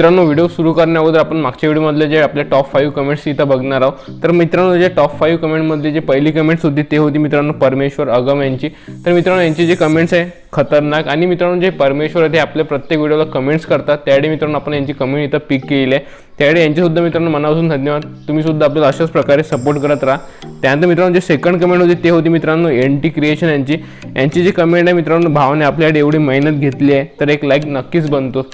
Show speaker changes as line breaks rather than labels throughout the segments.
मित्रांनो व्हिडिओ सुरू करण्याअगोदर आपण मागच्या व्हिडिओमधले जे आपले टॉप 5 कमेंट्स इथं बघणार आहोत। तर मित्रांनो जे टॉप 5 कमेंटमध्ये जे पहिली कमेंट्स होती ते होती मित्रांनो परमेश्वर अगम यांची। तर मित्रांनो यांची जे कमेंट्स आहे खतरनाक आणि मित्रांनो जे परमेश्वर आहे ते आपल्या प्रत्येक व्हिडिओला कमेंट्स करतात, त्यासाठी मित्रांनो आपण यांची कमेंट इथं पिक केली आहे, त्यासाठी यांचे सुद्धा मित्रांनो मनापासून धन्यवाद। तुम्ही सुद्धा आपल्याला अशाच प्रकारे सपोर्ट करत राहा। त्यानंतर मित्रांनो जे सेकंड कमेंट होती ते होती मित्रांनो एनटी क्रिएशन यांची जी कमेंट आहे मित्रांनो, भावाने आपल्याकडे एवढी मेहनत घेतली आहे तर एक लाईक नक्कीच बनतो,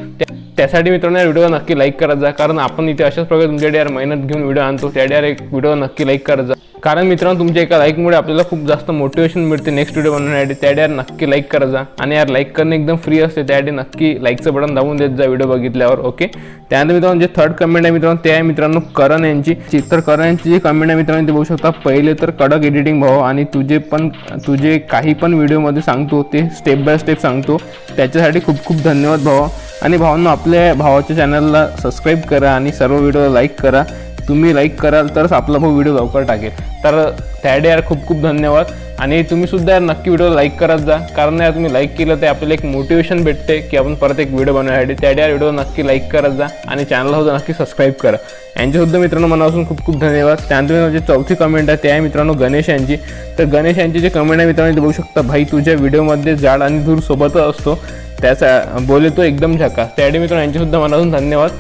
त्यासाठी मित्रांनो या व्हिडिओला नक्की लाईक करत जा, कारण आपण इथे अशाच प्रकारे तुमच्याकडे यार मेहनत घेऊन व्हिडिओ आणतो, त्यासाठी यार एक व्हिडिओ नक्की लाईक करत जा, कारण मित्रांनो तुमच्या एका लाईकमुळे आपल्याला खूप जास्त मोटिवेशन मिळते नेक्स्ट व्हिडिओ बनवण्यासाठी, त्यासाठी यार नक्की लाईक करत जा। आणि यार लाईक करणे एकदम फ्री असते, त्यासाठी नक्की लाईकचं बटन दाबून देत जा व्हिडिओ बघितल्यावर, ओके। त्यानंतर मित्रांनो जे थर्ड कमेंट आहे मित्रांनो ते आहे मित्रांनो करण यांची। तर करण यांची जी कमेंट आहे मित्रांनो ते बघू शकता, पहिले तर कडक एडिटिंग भाऊ आणि तुझे काही पण व्हिडिओमध्ये सांगतो ते स्टेप बाय स्टेप सांगतो, त्याच्यासाठी खूप खूप धन्यवाद भाऊ। आणि भावांनो आपल्या भावाच्या चॅनलला सबस्क्राईब करा आणि सर्व व्हिडिओला लाईक करा, तुम्ही लाईक कराल तरच आपला भाऊ व्हिडिओ लवकर टाकेल, तर त्यासाठी यार खूप खूप धन्यवाद। आणि तुम्ही सुद्धा यार नक्की व्हिडिओ लाईक करत जा, कारण यार तुम्ही लाईक केलं तर आपल्याला एक मोटिवेशन भेटते की आपण परत एक व्हिडिओ बनवण्यासाठी, त्यासाठी यार व्हिडिओ नक्की लाईक करत जा आणि चॅनलला सुद्धा नक्की सबस्क्राईब करा, यांच्यासुद्धा मित्रांनो मनापासून खूप खूप धन्यवाद। त्यानंतर जे चौथी कमेंट आहे ते आहे मित्रांनो गणेश यांची। तर गणेश यांची जे कमेंट आहे मित्रांनो ते बघू शकता, भाई तुझ्या व्हिडिओमध्ये जाड आणि धूर सोबतच असतो, त्याचा बोले तो एकदम झकास, त्यासाठी मित्रांनो यांच्यासुद्धा मनापासून धन्यवाद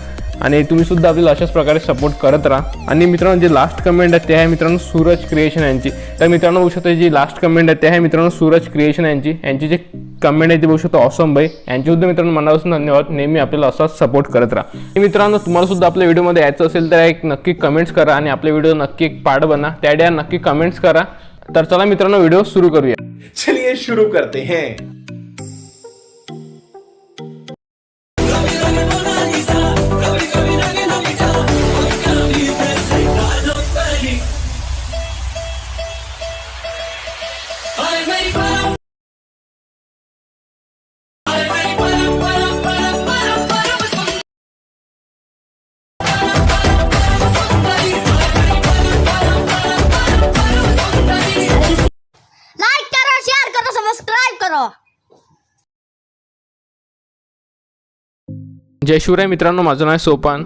आणि तुम्ही सुद्धा आपल्याला अशाच प्रकारे सपोर्ट करत राहा। आणि मित्रांनो जे लास्ट कमेंट आहे ते आहे मित्रांनो सूरज क्रिएशन यांची। तर मित्रांनो बघू शकता जी लास्ट कमेंट आहे ते आहे मित्रांनो सूरज क्रिएशन यांची जे कमेंट आहे ते बघू शकतो ऑसम भाई, यांची सुद्धा मित्रांनो मनापासून धन्यवाद, नेहमी आपल्याला असाच सपोर्ट करत राहा। मित्रांनो तुम्हाला सुद्धा आपल्या व्हिडिओमध्ये यायचं असेल तर एक नक्की कमेंट्स करा आणि आपल्या व्हिडिओ नक्की एक पार्ट बना, त्यासाठी नक्की कमेंट्स करा। तर चला मित्रांनो व्हिडिओ सुरू करूया,
चलिए शुरू करते हैं।
जय शिवराय मित्रांनो, माझं नाव आहे सोपान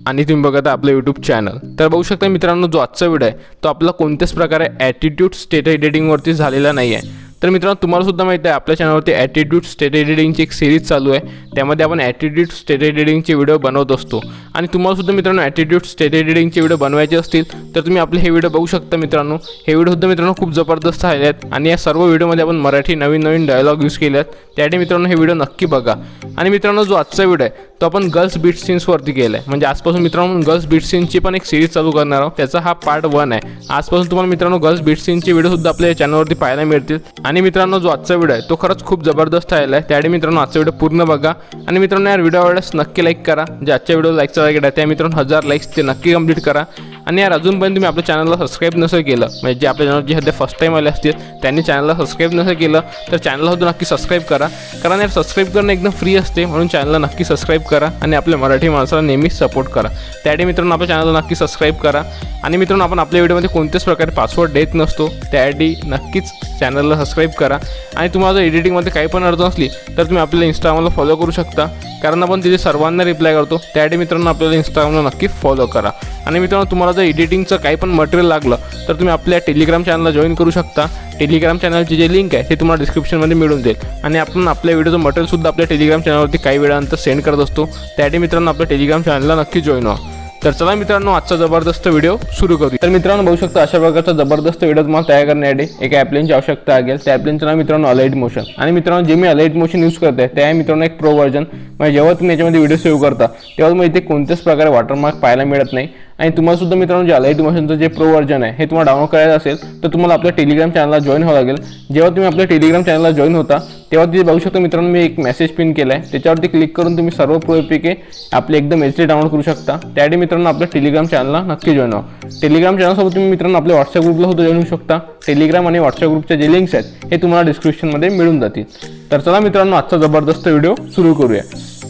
आणि तुम्ही बघत आपलं यूट्यूब चॅनल। तर बघू शकता मित्रांनो जो आजचा व्हिडिओ आहे तो आपला कोणत्याच प्रकारे ॲटिट्यूड स्टेट एडिटिंगवरती झालेला नाही आहे। तर मित्रांनो तुम्हाला सुद्धा माहिती आहे आपल्या चॅनलवरती ॲटिट्यूड स्टेट एडिटिंगची एक सिरीज चालू आहे, त्यामध्ये आपण ॲटिट्यूड स्टेट एडिटिंगचे व्हिडिओ बनवत असतो आणि तुम्हाला सुद्धा मित्रांनो ॲटिट्यूड स्टेट एडिटिंगचे व्हिडिओ बनवायचे असतील तर तुम्ही आपले हे व्हिडिओ बघू शकता मित्रांनो। हे व्हिडिओ सुद्धा मित्रांनो खूप जबरदस्त आले आहेत आणि या सर्व व्हिडिओमध्ये आपण मराठी नवीन डायलॉग यूज केले आहेत, त्यासाठी मित्रांनो हे व्हिडिओ नक्की बघा। आणि मित्रांनो जो आजचा व्हिडिओ आहे तो आपण गर्ल्स बीट सीन्सवरती केला आहे, म्हणजे आजपासून मित्रांनो गर्ल्स बीट सीन्सची पण एक सिरीज चालू करणार आहोत, त्याचा हा पार्ट 1 आहे। आजपासून तुम्हाला मित्रांनो गर्ल्स बीट सीन्सचे व्हिडिओ सुद्धा आपल्या चॅनलवरती पाहायला मिळतील। आणि मित्रांनो जो आजचा व्हिडिओ आहे तो खरंच खूप जबरदस्त आलेला आहे, त्यासाठी मित्रांनो आजचा व्हिडिओ पूर्ण बघा आणि मित्रांनो यार व्हिडिओ आवडल्यास नक्की लाईक करा, जे आजच्या व्हिडिओ लाईकचा टार्गेट आहे त्या मित्रांनो 1000 लाईक्स ते नक्की कंप्लीट करा। आणि यार अजूनपर्यंत तुम्ही आपल्या चॅनलला सबस्क्राईब नसेल केलं, म्हणजे जे आपल्या चॅनलवर जे सध्या फर्स्ट टाईम आले असतील त्यांनी चॅनलला सबस्क्राईब नसेल केलं तर चॅनलला सुद्धा नक्की सबस्क्राईब करा, कारण यार सबस्क्राईब करणं एकदम फ्री असते, म्हणून चॅनलला नक्की सबस्क्राईब करा आणि आपल्या मराठी माणसाला नेहमी सपोर्ट करा, त्यासाठी मित्रांनो आपल्या चॅनलला नक्की सबस्क्राईब करा। आणि मित्रांनो आपण आपल्या व्हिडिओमध्ये कोणत्याच प्रकारे पासवर्ड देत नसतो, त्यासाठी नक्कीच चॅनलला सबस्क्राईब करा। आणि तुम्हाला जर एडिटिंगमध्ये काही पण अडचण असली तर तुम्ही आपल्याला इंस्टाग्रामला फॉलो करू शकता, कारण आपण तिथे सर्वांना रिप्लाय करतो, त्यासाठी मित्रांनो आपल्याला इंस्टाग्रामला नक्की फॉलो करा। आणि मित्रांनो तुम्हाला जर एडिटिंगचं काही पण मटेरियल लागलं तर तुम्ही आपल्या टेलिग्राम चॅनलला जॉईन करू शकता, टेलिग्राम चॅनलची जे लिंक आहे ते तुम्हाला डिस्क्रिप्शनमध्ये मिळून देईल आणि आपण आपल्या व्हिडिओचं मटेरियलसुद्धा आपल्या टेलिग्राम चॅनलवरती काही वेळानंतर सेंड करत असतो, त्यासाठी मित्रांनो आपल्या टेलिग्राम चॅनलला नक्की जॉईन व्हा। तर चला मित्रांनो आजचा जबरदस्त व्हिडिओ सुरू करूया। तर मित्रांनो बघू शकता अशा प्रकारचा जबरदस्त व्हिडिओ तुम्हाला तयार करण्यासाठी एका ॲप्लिनची आवश्यकता लागेल, त्या ॲप्लिनचं नाव मित्रांनो अलाइट मोशन। आणि मित्रांनो जे मी अलाइट मोशन यूज करते ते आहे मित्रांनो एक प्रो व्हर्जन, म्हणजे जेव्हा तुम्ही याच्यामध्ये व्हिडिओ सेव्ह करता तेव्हा तुम्हाला इथे कोणत्याच प्रकारे वॉटरमार्क पाहायला मिळत नाही। आणि तुम्हाला सुद्धा मित्रांनो जे अलाइट मोशनचं जे प्रो व्हर्जन आहे हे तुम्हाला डाउनलोड करायचं असेल तर तुम्हाला आपल्या टेलिग्राम चॅनलला जॉईन व्हावं लागेल। जेव्हा तुम्ही आपल्या टेलिग्राम चॅनलला जॉईन होता तेव्हा तिथे बघू शकता मित्रांनो मी एक मेसेज पिन केला आहे, त्याच्यावरती क्लिक करून तुम्ही सर्व प्रो एपीके आपले एकदम HD डाउनलोड करू शकता, त्यासाठी मित्रांनो आपल्या टेलिग्राम चॅनलला नक्की जॉईन व्हा। टेलिग्राम चॅनलसोबत तुम्ही मित्रांनो आपल्या व्हॉट्सअप ग्रुपला सुद्धा जॉईन होऊ शकता, टेलिग्राम आणि व्हॉट्सअप ग्रुपचे जे लिंक्स आहेत हे तुम्हाला डिस्क्रिप्शनमध्ये मिळून जातील। तर चला मित्रांनो आजचा जबरदस्त व्हिडिओ सुरू करूया।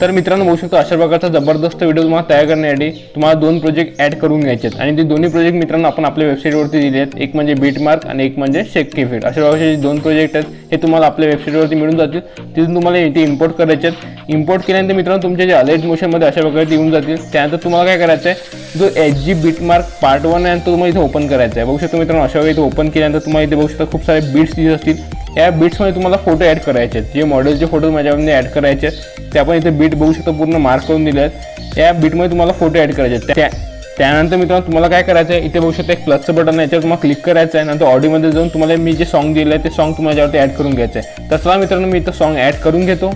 तर मित्रांनो बघू शकतो अशा प्रकारचा जबरदस्त व्हिडिओ तुम्हाला तयार करण्यासाठी तुम्हाला 2 प्रोजेक्ट ॲड करून घ्यायचे आहेत आणि ते दोन्ही प्रोजेक्ट मित्रांनो आपण आपल्या वेबसाईटवरती दिले आहेत. एक म्हणजे बीटमार्क आणि एक म्हणजे शेककीफिट. अशा प्रकारचे 2 प्रोजेक्ट आहेत हे तुम्हाला आपल्या वेबसाईटवरती मिळून जातील. तिथून तुम्हाला इथे इम्पोर्ट करायचे आहेत. इम्पोर्ट केल्यानंतर मित्रांनो तुमचे जे अलाइट मोशनमध्ये अशा प्रकारे येऊन जातील. त्यानंतर तुम्हाला काय करायचं आहे, जो एच जी बीटमार्क पार्ट 1 आहे तो तुम्हाला इथे ओपन करायचा आहे. बघू शकतो मित्रांनो अशा वेळी इथे ओपन केल्यानंतर तुम्हाला इथे बघू शकता खूप सारे बीट्स दिसत असतील. या बीट्समध्ये तुम्हाला फोटो ॲड करायचे आहेत. जे मॉडेलचे फोटो माझ्यामध्ये ॲड करायचे आहेत ते आपण इथे बीट बघू शकतो पूर्ण मार्क करून दिले आहेत. या बीटमध्ये तुम्हाला फोटो ॲड करायचे आहेत. त्यानंतर मित्रांनो तुम्हाला काय करायचं आहे, इथे बघू शकता एक प्लसचं बटन आहे, याच्यावर तुम्हाला क्लिक करायचं आहे. नंतर ऑडिओमध्ये जाऊन तुम्हाला मी जे सॉन्ग दिलं आहे ते सॉन्ग तुम्हाला याच्यावरती ॲड करून घ्यायचं आहे. तर चला मित्रांनो मी इथं सॉन्ग ॲड करून घेतो.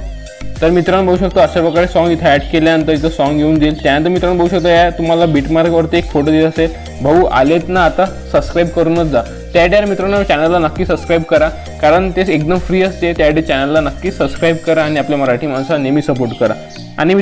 तर मित्रांनो बघू शकतो अशा प्रकारे सॉन्ग इथे ॲड केल्यानंतर इथं सॉन्ग येऊन जाईल. त्यानंतर मित्रांनो बघू शकतो या तुम्हाला बीटमार्कवरती एक फोटो दिला असेल, भाऊ आलेत ना आता सबस्क्राईब करूनच जा. त्यासाठी मित्रांनो चॅनलला नक्की सबस्क्राईब करा, कारण ते एकदम फ्री असते. त्यासाठी चॅनलला नक्की सबस्क्राईब करा आणि आपल्या मराठी माणसाला नेहमी सपोर्ट करा. आणि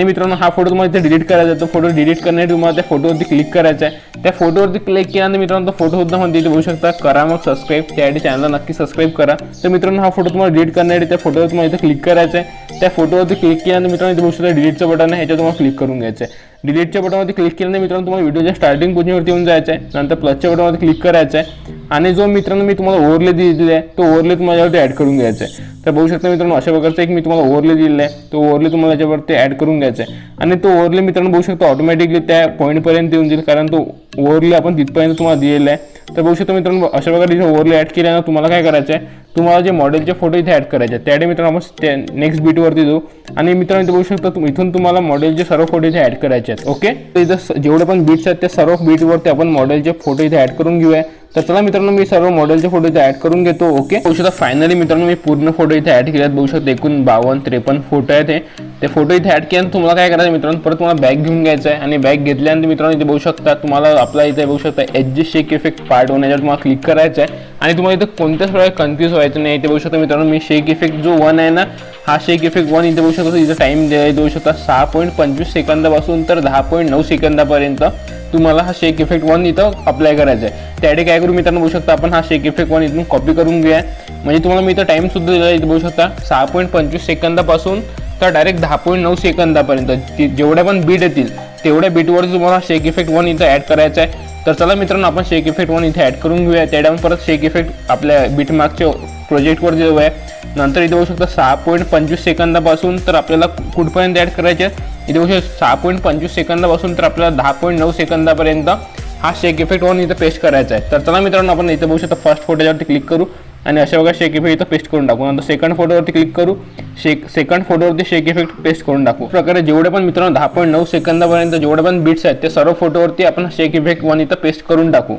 मित्रांनो हा फोटो तुम्हाला इथे डिलीट करायचा आहे. तो फोटो डिलीट करण्यासाठी तुम्हाला त्या फोटोवरती क्लिक करायचं आहे. त्या फोटोवरती क्लिक केल्यानंतर मित्रांनो तो फोटो सुद्धा मध्ये इथे बघू शकता, करा मग सबस्क्राईब. त्यासाठी चॅनलला नक्की सबस्क्राईब करा. तर मित्रांनो हा फोटो तुम्हाला डिलीट करण्यासाठी त्या फोटोवर तुम्हाला इथे क्लिक करायचं आहे. त्या फोटोवरती क्लिक केल्यानंतर मित्रांनो इथे बघू शकता डिलीटचं बटन आहे, ह्याच्यावर तुम्हाला क्लिक करून घ्यायचं आहे. डिलीटच्या बटनवरती क्लिक केल्यानंतर मित्रांनो तुम्हाला व्हिडिओच्या स्टार्टिंग पोझिशनवरती येऊन जायचं आहे. नंतर प्लसच्या बटनवरती क्लिक करायचं आहे आणि जो मित्रांनो मी तुम्हाला ओव्हरले दिलेला आहे तो ओव्हरले तुम्हाला यावरती ॲड करून घ्यायचा आहे. तर बघू शकता मित्रांनो अशा प्रकारचा एक मी तुम्हाला ओव्हरले दिलेला आहे, तो ओव्हरले तुम्हाला याच्यावरती ॲड करून घ्यायचा आहे. आणि तो ओव्हरले मित्रांनो बघू शकतो ऑटोमॅटिकली त्या पॉईंटपर्यंत येऊन जाईल, कारण तो ओव्हरले आपण तिथपर्यंत तुम्हाला दिलेला आहे. तर बघू शकतो मित्रांनो अशा प्रकारे इथे ओव्हरले ॲड केल्यानं तुम्हाला काय करायचं आहे, तुम्हाला जे मॉडेलचे फोटो इथे ॲड करायचे आहेत. त्यासाठी मित्रांनो आपण नेक्स्ट बीटवरती जाऊ आणि मित्रांनो इथे बघू शकता इथून तुम्हाला मॉडेलचे सर्व फोटो इथे ॲड करायचे आहेत. ओके, तर इथं जेवढे पण बीट्स आहेत त्या सर्व बीटवरती आपण मॉडेलचे फोटो इथे ॲड करून घेऊया. तर चला मित्रांनो मी सर्व मॉडेलचे फोटो इथे ॲड करून घेतो. ओके, बघू शकता फायनली मित्रांनो मी पूर्ण फोटो इथे ॲड केले आहेत. बघू शकता एकूण 52-53 फोटो आहेत. ते फोटो इथे ॲड केल्यानंतर तुम्हाला काय करायचं मित्रांनो, परत तुम्हाला बॅग घेऊन घ्यायचं आहे आणि बॅग घेतल्यानंतर मित्रांनो इथे बघू शकता तुम्हाला आपला इथे बघू शकता एच जी शेक इफेक्ट पार्ट 1 याच्यावर तुम्हाला क्लिक करायचं आहे आणि तुम्हाला इथे कोणत्याच प्रकारे कन्फ्यूज व्हायचं नाही. इथे बघू शकता मित्रांनो मी शेक इफेक्ट जो 1 आहे ना, हा शेक इफेक्ट 1 इथे बघू शकता इथे टाइम देऊ शकता 6.25 सेकंदापासून तर 10.9 सेकंदापर्यंत तुम्हाला हा शेक इफेक्ट 1 इथं अप्लाय करायचा आहे. त्यासाठी काय करू मित्रांनो बघू शकता आपण हा शेक इफेक्ट 1 इथून कॉपी करून घेऊया. म्हणजे तुम्हाला मी इथं टाइम सुद्धा दिला इथे बघू शकता 6.25 सेकंदापासून तर डायरेक्ट 10.9 सेकंदापर्यंत जेवढ्या पण बीट येतील तेवढ्या बीटवरती तुम्हाला शेक इफेक्ट 1 इथं ॲड करायचा आहे. तर चला मित्रांनो आपण शेक इफेक्ट 1 इथे ॲड करून घेऊया. त्यासाठी आपण परत शेक इफेक्ट आपल्या बीटमार्कच्या प्रोजेक्टवरती जाऊया. नंतर इथे बघू शकता 6.25 सेकंदापासून तर आपल्याला कुठपर्यंत ॲड करायचे आहे, इथे बघू शकता 6.25 सेकंदापासून तर आपल्याला 10.9 सेकंदापर्यंत हा शेक इफेक्ट 1 इथं पेस्ट करायचा आहे. तर चला मित्रांनो आपण इथे बघू शकता फर्स्ट फोटोवरती क्लिक करू आणि अशा प्रकारे शेक इफेक्ट इथं पेस्ट करून टाकू. नंतर सेकंड फोटोवरती क्लिक करू, सेकंड फोटोवरती शेक इफेक्ट पेस्ट करून टाकू. प्रकारे जेवढे पण मित्रांनो 10.9 सेकंदापर्यंत जेवढे पण बीट्स आहेत ते सर्व फोटोवरती आपण शेक इफेक्ट 1 इथं पेस्ट करून टाकू.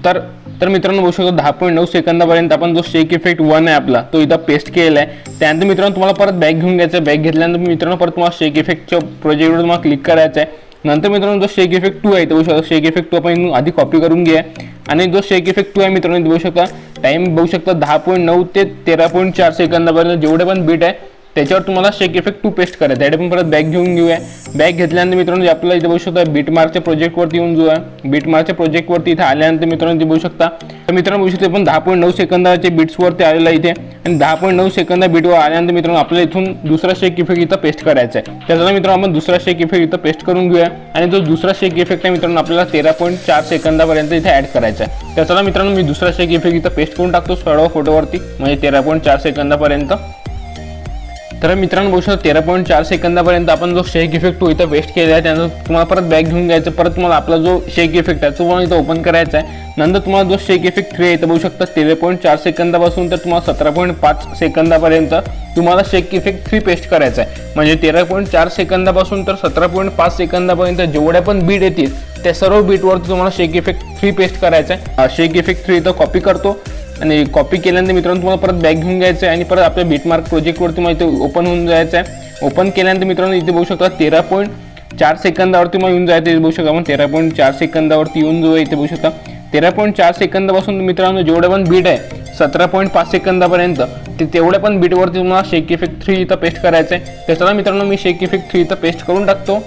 तर मित्रांनो बघू शकतो 10.9 सेकंदापर्यंत आपण जो शेक इफेक्ट 1 आहे आपला तो इथं पेस्ट केलेला आहे. त्यानंतर मित्रांनो तुम्हाला परत बॅग घेऊन घ्यायचं आहे. बॅग घेतल्यानंतर मित्रांनो परत तुम्हाला शेक इफेक्टच्या प्रोजेक्टवर तुम्हाला क्लिक करायचं आहे. नंतर मित्रांनो जो शेक इफेक्ट 2 आहे तो बघू शकता शेक इफेक्ट 2 आपण आधी कॉपी करून घ्या आणि जो शेक इफेक्ट 2 आहे मित्रांनो बघू शकता टाइम बघू शकता 10.9 ते 13.4 सेकंदापर्यंत जेवढे पण बीट आहे त्याच्यावर तुम्हाला शेक इफेक्ट 2 पेस्ट करायचं. त्यासाठी पण परत बॅग घेऊन घेऊया. बॅग घेतल्यानंतर मित्रांनो आपल्याला इथे बघू शकता बीटमार्कच्या प्रोजेक्टवरती येऊन जाऊया. बीटमार्कच्या प्रोजेक्टवरती इथे आल्यानंतर मित्रांनो इथे बघू शकता तर मित्रांनो बघू शकता पण 10.9 सेकंदाचे बीट्सवरती आलेला आहे इथे आणि 10.9 सेकंदा बीटवर आल्यानंतर मित्रांनो आपल्याला इथून दुसरा शेक इफेक्ट इथं पेस्ट करायचा आहे. त्याचा मित्रांनो आपण दुसरा शेक इफेक्ट इथं पेस्ट करून घेऊया आणि जो दुसरा शेक इफेक्ट आहे मित्रांनो आपल्याला 13.4 सेकंदापर्यंत इथे ॲड करायचा आहे. त्याचा मित्रांनो मी दुसरा शेक इफेक्ट इथं पेस्ट करून टाकतो सर्व फोटोवरती म्हणजे 13.4 सेकंदापर्यंत. तर मित्रांनो बघू शकता 13.4 सेकंदापर्यंत आपण जो शेक इफेक्ट 2 इथं पेस्ट केला आहे त्यानंतर तुम्हाला परत बॅग घेऊन घ्यायचं. परत तुम्हाला आपला जो शेक इफेक्ट आहे तो पण इथं ओपन करायचा आहे. नंतर तुम्हाला जो शेक इफेक्ट 3 आहे इथं बघू शकता 13.4 सेकंदापासून तर तुम्हाला 17.5 सेकंदापर्यंत तुम्हाला शेक इफेक्ट 3 पेस्ट करायचा आहे. म्हणजे 13.4 सेकंदापासून तर 17.5 सेकंदापर्यंत जेवढ्या पण बीट येतील त्या सर्व बीटवरती तुम्हाला शेक इफेक्ट 3 पेस्ट करायचा आहे. शेक इफेक्ट 3 इथं कॉपी करतो आणि कॉपी केल्यानंतर मित्रांनो तुम्हाला परत बॅग घेऊन घ्यायचं आहे आणि परत आपल्या बीटमार्क प्रोजेक्टवरती मला इथे ओपन होऊन जायचं आहे. ओपन केल्यानंतर मित्रांनो इथे बघू शकता 13.4 सेकंदावरती मग येऊन जायचं. इथे बघू शकता आपण 13.4 सेकंदावरती येऊन जाऊ. इथे बघू शकता 13.4 सेकंदापासून मित्रांनो जेवढे पण बीट आहे 17.5 सेकंदापर्यंत तेवढ्या पण बीटवरती तुम्हाला शेक इफेक्ट 3 इथं पेस्ट करायचं आहे. त्याच्याला मित्रांनो मी शेक इफेक्ट 3 इथं पेस्ट करून टाकतो.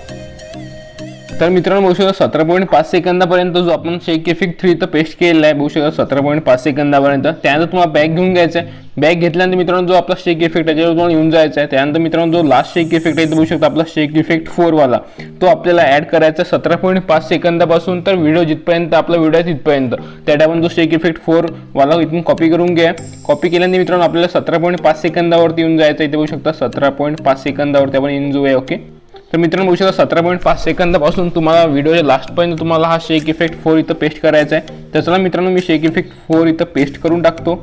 तर मित्रांनो बघू शकता 17.5 सेकंदापर्यंत जो आपण शेक इफेक्ट 3 इथं पेस्ट केलेला आहे, बघू शकता 17.5 सेकंदापर्यंत. त्यानंतर तुम्हाला बॅग घेऊन घ्यायचा आहे. बॅग घेतल्यानंतर मित्रांनो जो आपला शेक इफेक्ट आहे त्याच्यावर तुम्हाला येऊन जायचा आहे. त्यानंतर मित्रांनो जो लास्ट शेक इफेक्ट आहे बघू शकता आपला शेक इफेक्ट 4 वाला, तो आपल्याला ऍड करायचा 17.5 सेकंदापासून तर व्हिडिओ जिथपर्यंत आपला व्हिडिओ आहे तिथपर्यंत. त्या आपण जो शेक इफेक्ट 4 वाला इथून कॉपी करून घ्या. कॉपी केल्यानंतर मित्रांनो आपल्याला 17.5 सेकंदावरती येऊन जायचं. इथे बघू शकता 17.5 सेकंदावरती आपण येऊन जाऊया. ओके, तर मित्रांनो बघू शकता 17.5 सेकंदापासून तुम्हाला व्हिडिओच्या लास्टपर्यंत तुम्हाला हा शेक इफेक्ट 4 इथं पेस्ट करायचा आहे. तर चला मित्रांनो मी शेक इफेक्ट 4 इथं पेस्ट करून टाकतो.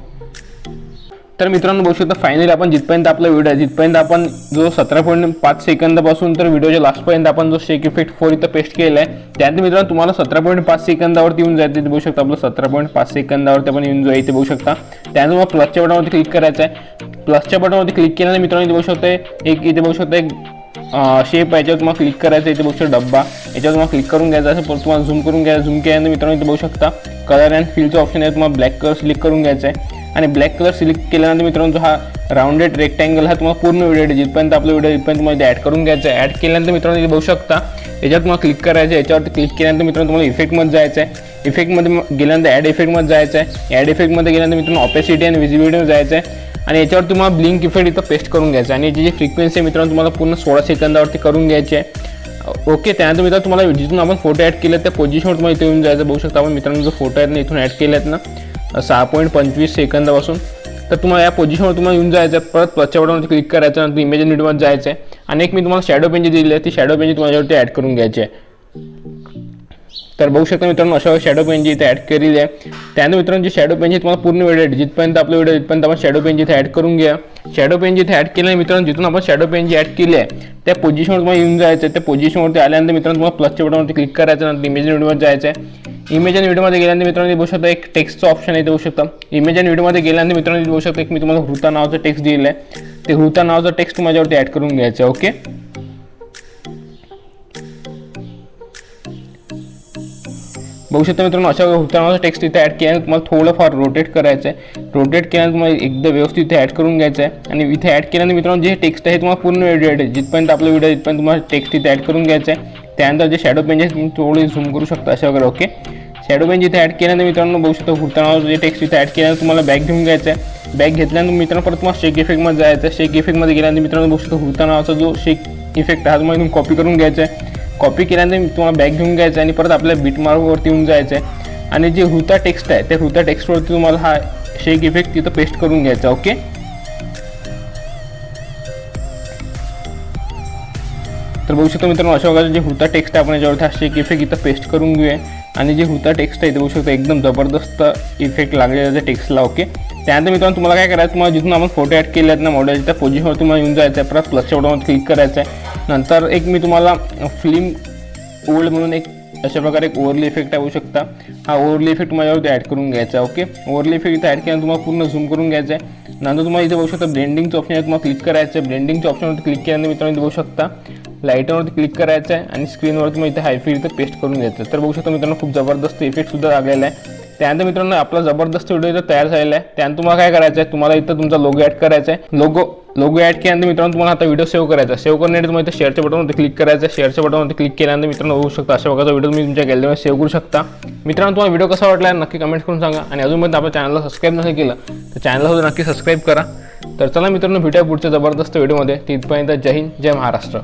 तर मित्रांनो बघू शकता फायनली आपण जिथपर्यंत आपला व्हिडिओ आहे तिथपर्यंत आपण जो 17.5 सेकंदापासून तर व्हिडिओच्या लास्टपर्यंत आपण जो शेक इफेक्ट 4 इथं पेस्ट केला आहे. त्यानंतर मित्रांनो तुम्हाला 17.5 सेकंदावरती येऊन जायचं. इथे बघू शकता आपलं 17.5 सेकंदावरती आपण येऊन जाऊ. इथे बघू शकता. त्यानंतर मग प्लसच्या बटनवरती क्लिक करायचं आहे. प्लसच्या बटनवरती क्लिक केल्यानंतर मित्रांनो इथे बघू शकता एक इथे बघू शकता एक शेप आहे, याच्यावर तुम्हाला क्लिक करायचं. इथे बघू शकता डब्बा, याच्यावर तुम्हाला क्लिक करून घ्यायचं. असं तुम्हाला झूम करून घ्यायचं. झूम केल्यानंतर मित्रांनो इथे बघू शकता कलर अँड फिलचं ऑप्शन आहे, तुम्हाला ब्लॅक कलर सिलेक्ट करून घ्यायचं आहे. आणि ब्लॅक कलर सिलेक्ट केल्यानंतर मित्रांनो जो हा राउंडेड रेक्टँगल हा तुम्हाला पूर्ण व्हिडिओ जिथपर्यंत आपला व्हिडिओ तिथपर्यंत तुम्हाला ॲड करून घ्यायचं आहे. ॲड केल्यानंतर मित्रांनो इथे बघू शकता याच्यावर तुम्हाला क्लिक करायचं आहे. याच्यावरती क्लिक केल्यानंतर मित्रांनो तुम्हाला इफेक्टमध्ये जायचं आहे. इफेक्टमध्ये गेल्यानंतर ॲड इफेक्टमध्ये जायचं आहे. ॲड इफेक्टमध्ये गेल्यानंतर मित्रांनो ऑपेसिटी आणि व्हिजिबिलिटीमध्ये जायचं आहे. आणि याच्यावर तुम्हाला ब्लिंक इफेक्ट इथं पेस्ट करून घ्यायचं आहे. आणि याची जी फ्रिक्वेन्सी आहे मित्रांनो तुम्हाला पूर्ण 16 सेकंदावरती करून घ्यायची आहे. ओके, त्यानंतर मित्रांनो तुम्हाला जिथून आपण फोटो ॲड केले त्या पोझिशनवर तुम्हाला इथे येऊन जायचं. बघू शकता आपण मित्रांनो जो फोटो आहेत ना इथून ॲड केले आहेत ना 6.25 सेकंदापासून, तर तुम्हाला या पोझिशनवर तुम्हाला येऊन जायचं आहे. परत प्लसच्या बटनवरती क्लिक करायचं. नंतर इमेज व्हिडिओमध्ये जायचं आहे. आणि एक मी तुम्हाला शॅडो पेन जी दिली आहे ती शॅडो पेन तुम्हाला ॲड करून घ्यायची आहे. तर बघू शकता मित्रांनो अशा शॅडो पेन जी इथे ॲड केलेली आहे. त्यानंतर मित्रांनो जी शॅडो पेन तुम्हाला पूर्ण व्हिडिओ जिथपर्यंत आपला व्हिडिओ तिथपर्यंत आपण शॅडो पेन इथे ॲड करून घ्या. शॅडो पेन जिथे ॲड केलं आहे मित्रांनो जिथून आपण शॅडो पेन जी ॲड केली आहे त्या पोझिशनवर तुम्हाला येऊन जायचं आहे. त्या पोझिशनवरती आल्यानंतर मित्रांनो तुम्हाला प्लसच्या बटनवरती क्लिक करायचं. नंतर इमेज व्हिडिओमध्ये जायचं आहे. इमेज आणि व्हिडिओमध्ये गेल्यानंतर मित्रांनो बघू शकता एक टेक्स्टचं ऑप्शन आहे. ते बघू शकता इमेज आणि व्हिडिओमध्ये गेल्यानंतर मित्रांनो बघू शकता एक मी तुम्हाला हृता नावाचं टेक्स्ट दिलेलं आहे. ते हृता नावाचं टेक्स्ट माझ्यावरती ॲड करून घ्यायचं आहे. ओके, बघू शकता मित्रांनो अशा हृता नावाचं टेक्स्ट इथे ॲड केल्यानंतर तुम्हाला थोडंफार रोटेट करायचं आहे. रोटेट केल्यानंतर तुम्हाला एकदम व्यवस्थित इथे ॲड करून घ्यायचं आहे. आणि इथे ॲड केल्यानंतर मित्रांनो जे टेक्स्ट आहे तुम्हाला पूर्ण व्हिडिओ जिथपर्यंत आपला व्हिडिओ तिथपर्यंत तुम्हाला टेक्स्ट इथे ॲड करून घ्यायचं आहे. त्यानंतर जे शॅडो पेन आहे तुम्ही थोडी झूम करू शकता अशा वगैरे. ओके, शॅडो पेन जिथे ॲड केल्यानंतर मित्रांनो बघू शकता हृता नावाचं जे टेक्स्ट इथे ॲड केल्यानंतर तुम्हाला बॅग घेऊन घ्यायचं आहे. बॅग घेतल्यानंतर मित्रांनो परत तुम्हाला शेक इफेक्टमध्ये जायचं आहे. शेक इफेक्टमध्ये गेल्यानंतर मित्रांनो बघू शकता हृता नावाचा जो शेक इफेक्ट हा तुम्हाला इथून कॉपी करून घ्यायचा आहे. कॉपी केल्यानंतर तुम्हाला बॅग घेऊन घ्यायचं आहे आणि परत आपल्या बीटमार्कवरती येऊन जायचं आहे. आणि जे हृता टेक्स्ट आहे त्या हृता टेक्स्टवरती तुम्हाला हा शेक इफेक्ट तिथं पेस्ट करून घ्यायचा. ओके, तर बघू शकता मित्रांनो अशा प्रकारचे जे हृता टेक्स्ट आहे आपण याच्यावरती हा शेक इफेक्ट इथं पेस्ट करून घेऊया. आणि जे हृता टेक्स्ट आहे ते बघू शकता एकदम जबरदस्त इफेक्ट लागलेला त्या टेक्स्टला. ओके, त्यानंतर मित्रांनो तुम्हाला काय करायचं, तुम्हाला जिथून आपण फोटो ॲड केले आहेत ना मॉडेल त्या पोझिशनवर तुम्हाला येऊन जायचं आहे. परत प्लसच्या बटनवर क्लिक करायचं आहे. नंतर एक मी तुम्हाला फिल्म ओल्ड म्हणून एक अशा प्रकारे एक ओव्हरली इफेक्ट आहे. होऊ शकता हा ओव्हरली इफेक्ट माझ्यावरती ॲड करून घ्यायचा आहे. ओके, ओव्हरली इफेक्ट इथे ॲड केल्यानंतर तुम्हाला पूर्ण झूम करून घ्यायचं आहे. नंतर तुम्हाला इथे बघू शकता ब्लेंडिंगचं ऑप्शन आहे, तुम्हाला क्लिक करायचं आहे. ब्लेंडिंगच्या ऑप्शनवरती क्लिक केल्यानंतर मित्रांनो इथे बघू शकता लाईटवरती क्लिक करायचं आहे आणि स्क्रीनवरती तुम्हाला इथे हायफी इथं पेस्ट करून घ्यायचं. तर बघू शकता मित्रांनो खूप जबरदस्त इफेक्टसुद्धा लागलेला आहे. त्यानंतर मित्रांनो आपला जबरदस्त व्हिडिओ इथं तयार झालेला आहे. त्यानंतर तुम्हाला काय करायचं आहे, तुम्हाला इथं तुमचा लोगो ॲड करायचा आहे. लोगो ॲड केल्यानंतर मित्रांनो तुम्हाला आता व्हिडिओ सेव्ह करायचा आहे. सेव्ह करण्यासाठी तुम्हाला इथं शेअरच्या बटनवरती क्लिक करायचं आहे. शेअरच्या बटनवरती क्लिक केल्यानंतर मित्रांनो होऊ शकता अशा प्रकारचा व्हिडिओ तुम्ही तुमच्या गॅलरीमध्ये सेव्ह करू शकता. मित्रांनो तुम्हाला व्हिडिओ कसा वाटला नक्की कमेंट करून सांगा. आणि अजूनपर्यंत आपल्या चॅनलला सबस्क्राईब नसेल केलं तर चॅनलला सुद्धा नक्की सबस्क्राईब करा. तर चला मित्रांनो भेटूया पुढच्या जबरदस्त व्हिडिओमध्ये. तिथपर्यंत जय हिंद, जय महाराष्ट्र.